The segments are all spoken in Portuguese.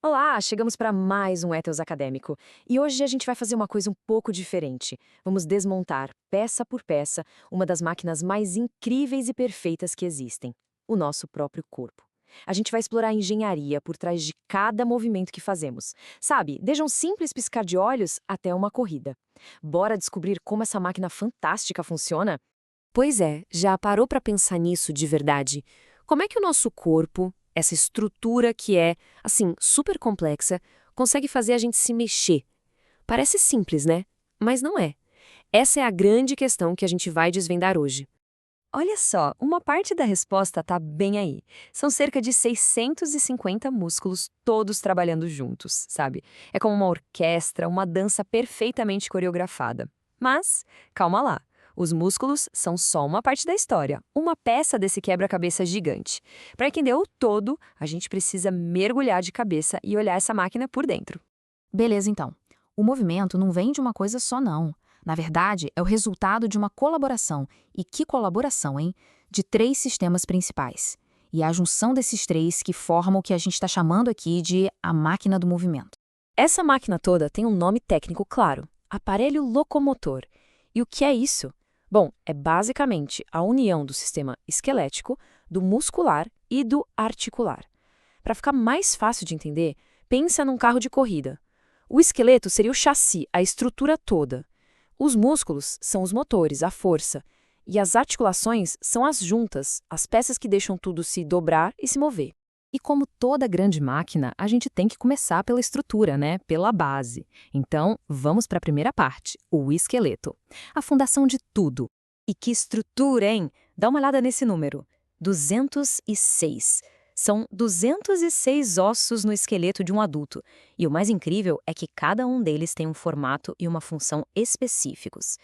Olá, chegamos para mais um Ethos Acadêmico. E hoje a gente vai fazer uma coisa um pouco diferente. Vamos desmontar, peça por peça, uma das máquinas mais incríveis e perfeitas que existem, o nosso próprio corpo. A gente vai explorar a engenharia por trás de cada movimento que fazemos. Sabe, desde um simples piscar de olhos até uma corrida. Bora descobrir como essa máquina fantástica funciona? Pois é, já parou para pensar nisso de verdade? Como é que o nosso corpo, essa estrutura que é, assim, super complexa, consegue fazer a gente se mexer? Parece simples, né? Mas não é. Essa é a grande questão que a gente vai desvendar hoje. Olha só, uma parte da resposta está bem aí. São cerca de 650 músculos, todos trabalhando juntos, sabe? É como uma orquestra, uma dança perfeitamente coreografada. Mas, calma lá. Os músculos são só uma parte da história, uma peça desse quebra-cabeça gigante. Para entender o todo, a gente precisa mergulhar de cabeça e olhar essa máquina por dentro. Beleza, então. O movimento não vem de uma coisa só, não. Na verdade, é o resultado de uma colaboração. E que colaboração, hein? De três sistemas principais. E é a junção desses três que formam o que a gente está chamando aqui de a máquina do movimento. Essa máquina toda tem um nome técnico claro: aparelho locomotor. E o que é isso? Bom, é basicamente a união do sistema esquelético, do muscular e do articular. Para ficar mais fácil de entender, pensa num carro de corrida. O esqueleto seria o chassi, a estrutura toda. Os músculos são os motores, a força. E as articulações são as juntas, as peças que deixam tudo se dobrar e se mover. E como toda grande máquina, a gente tem que começar pela estrutura, né? Pela base. Então, vamos para a primeira parte, o esqueleto. A fundação de tudo. E que estrutura, hein? Dá uma olhada nesse número. 206. São 206 ossos no esqueleto de um adulto. E o mais incrível é que cada um deles tem um formato e uma função específicos.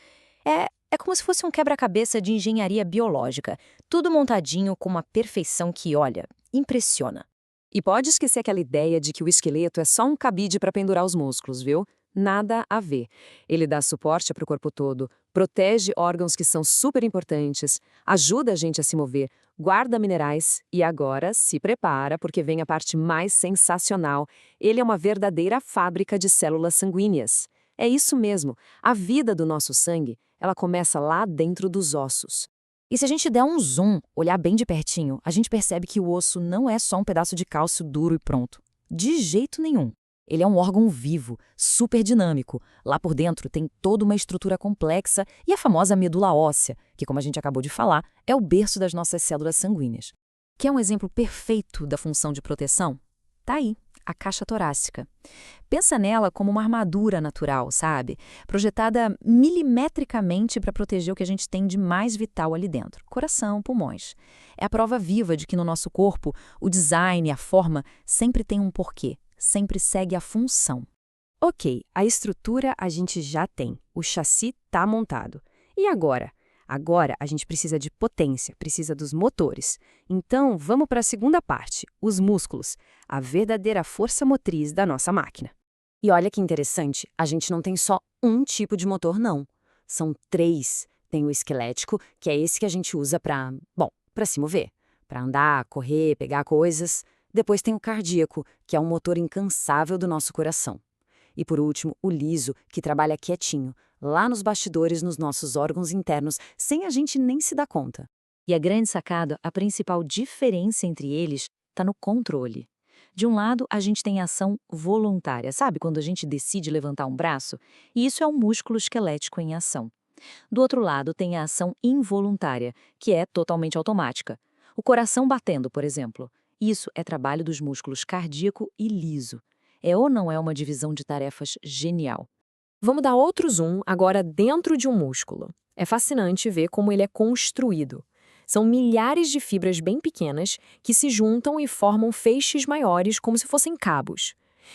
É como se fosse um quebra-cabeça de engenharia biológica, tudo montadinho com uma perfeição que, olha, impressiona. E pode esquecer aquela ideia de que o esqueleto é só um cabide para pendurar os músculos, viu? Nada a ver. Ele dá suporte para o corpo todo, protege órgãos que são super importantes, ajuda a gente a se mover, guarda minerais e agora se prepara porque vem a parte mais sensacional. Ele é uma verdadeira fábrica de células sanguíneas. É isso mesmo, a vida do nosso sangue, ela começa lá dentro dos ossos. E se a gente der um zoom, olhar bem de pertinho, a gente percebe que o osso não é só um pedaço de cálcio duro e pronto. De jeito nenhum. Ele é um órgão vivo, super dinâmico. Lá por dentro tem toda uma estrutura complexa e a famosa medula óssea, que, como a gente acabou de falar, é o berço das nossas células sanguíneas. Quer um exemplo perfeito da função de proteção? Tá aí, a caixa torácica. Pensa nela como uma armadura natural, sabe? Projetada milimetricamente para proteger o que a gente tem de mais vital ali dentro: coração, pulmões. É a prova viva de que no nosso corpo o design, a forma, sempre tem um porquê, sempre segue a função. Ok, a estrutura a gente já tem, o chassi está montado. E agora? Agora a gente precisa de potência, precisa dos motores. Então vamos para a segunda parte, os músculos, a verdadeira força motriz da nossa máquina. E olha que interessante, a gente não tem só um tipo de motor, não. São três. Tem o esquelético, que é esse que a gente usa para se mover, para andar, correr, pegar coisas. Depois tem o cardíaco, que é um motor incansável do nosso coração. E por último, o liso, que trabalha quietinho, lá nos bastidores nos nossos órgãos internos, sem a gente nem se dar conta. E a grande sacada, a principal diferença entre eles, está no controle. De um lado, a gente tem a ação voluntária, sabe? Quando a gente decide levantar um braço, e isso é um músculo esquelético em ação. Do outro lado, tem a ação involuntária, que é totalmente automática. O coração batendo, por exemplo. Isso é trabalho dos músculos cardíaco e liso. É ou não é uma divisão de tarefas genial? Vamos dar outro zoom agora dentro de um músculo. É fascinante ver como ele é construído. São milhares de fibras bem pequenas que se juntam e formam feixes maiores como se fossem cabos.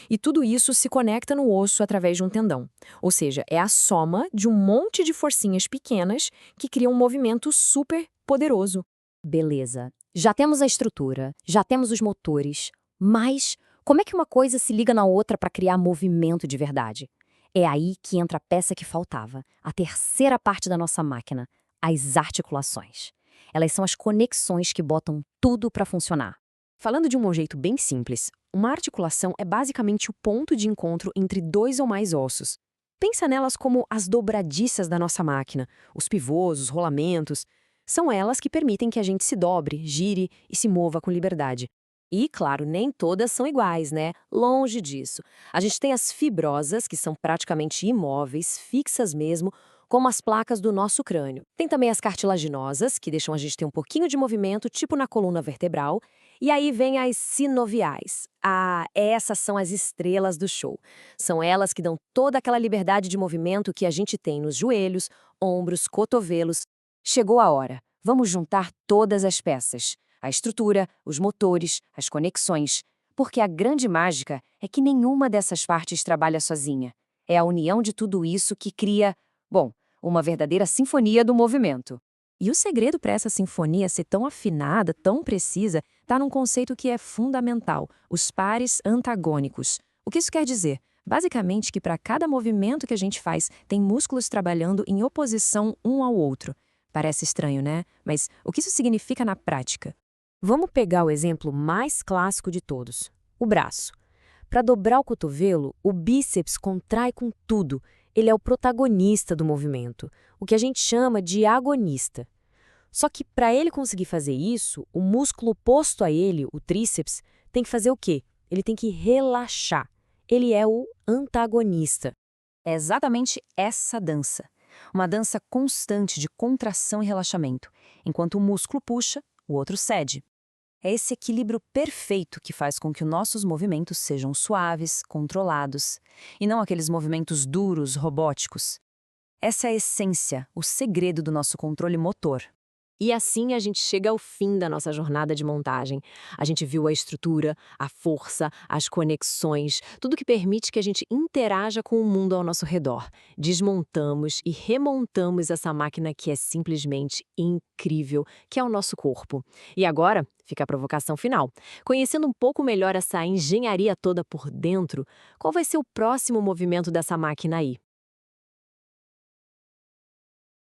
E tudo isso se conecta no osso através de um tendão. Ou seja, é a soma de um monte de forcinhas pequenas que criam um movimento super poderoso. Beleza. Já temos a estrutura, já temos os motores, mas como é que uma coisa se liga na outra para criar movimento de verdade? É aí que entra a peça que faltava, a terceira parte da nossa máquina, as articulações. Elas são as conexões que botam tudo para funcionar. Falando de um jeito bem simples, uma articulação é basicamente o ponto de encontro entre dois ou mais ossos. Pensa nelas como as dobradiças da nossa máquina, os pivôs, os rolamentos. São elas que permitem que a gente se dobre, gire e se mova com liberdade. E, claro, nem todas são iguais, né? Longe disso. A gente tem as fibrosas, que são praticamente imóveis, fixas mesmo, como as placas do nosso crânio. Tem também as cartilaginosas, que deixam a gente ter um pouquinho de movimento, tipo na coluna vertebral. E aí vem as sinoviais. Ah, essas são as estrelas do show. São elas que dão toda aquela liberdade de movimento que a gente tem nos joelhos, ombros, cotovelos. Chegou a hora. Vamos juntar todas as peças. A estrutura, os motores, as conexões. Porque a grande mágica é que nenhuma dessas partes trabalha sozinha. É a união de tudo isso que cria, bom, uma verdadeira sinfonia do movimento. E o segredo para essa sinfonia ser tão afinada, tão precisa, está num conceito que é fundamental: os pares antagônicos. O que isso quer dizer? Basicamente que para cada movimento que a gente faz, tem músculos trabalhando em oposição um ao outro. Parece estranho, né? Mas o que isso significa na prática? Vamos pegar o exemplo mais clássico de todos, o braço. Para dobrar o cotovelo, o bíceps contrai com tudo. Ele é o protagonista do movimento, o que a gente chama de agonista. Só que para ele conseguir fazer isso, o músculo oposto a ele, o tríceps, tem que fazer o quê? Ele tem que relaxar. Ele é o antagonista. É exatamente essa dança. Uma dança constante de contração e relaxamento. Enquanto o músculo puxa, o outro cede. É esse equilíbrio perfeito que faz com que os nossos movimentos sejam suaves, controlados, e não aqueles movimentos duros, robóticos. Essa é a essência, o segredo do nosso controle motor. E assim a gente chega ao fim da nossa jornada de montagem. A gente viu a estrutura, a força, as conexões, tudo que permite que a gente interaja com o mundo ao nosso redor. Desmontamos e remontamos essa máquina que é simplesmente incrível, que é o nosso corpo. E agora, fica a provocação final. Conhecendo um pouco melhor essa engenharia toda por dentro, qual vai ser o próximo movimento dessa máquina aí?